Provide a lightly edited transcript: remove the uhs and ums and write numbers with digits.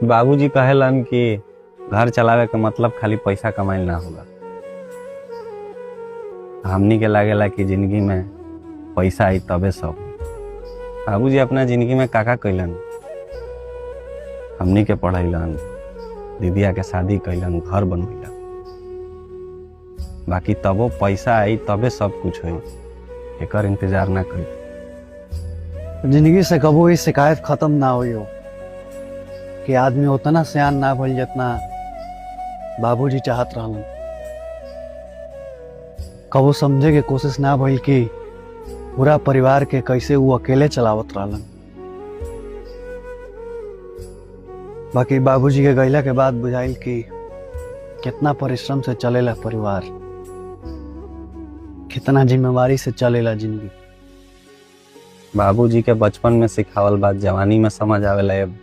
बाबूजी कहेलन कि घर चलावे के मतलब खाली पैसा कमाइल ना होला। हमनी के लागेला कि जिंदगी में पैसा आई तबे सब। बाबूजी अपना जिंदगी में काका कैलन, हमनी के पढ़ैलन, दीदिया के शादी कैलन, घर बनैलन, बाकी तबो पैसा आई तबे सब कुछ होई, एकर इंतजार ना करी। जिंदगी से कबो ही शिकायत खत्म ना हुई हो कि आदमी उतना सियान ना भइल जितना बाबूजी चाहत रहलन। कबो समझे के कोशिश ना भइल कि पूरा परिवार के कैसे वो अकेले चलावत रहलन। बाकी बाबूजी के गइला के बाद बुझाइल कि कितना परिश्रम से चलेला परिवार, कितना जिम्मेवारी से चलेला जिंदगी। बाबूजी के बचपन में सिखावल बात जवानी में समझ आवेला। अब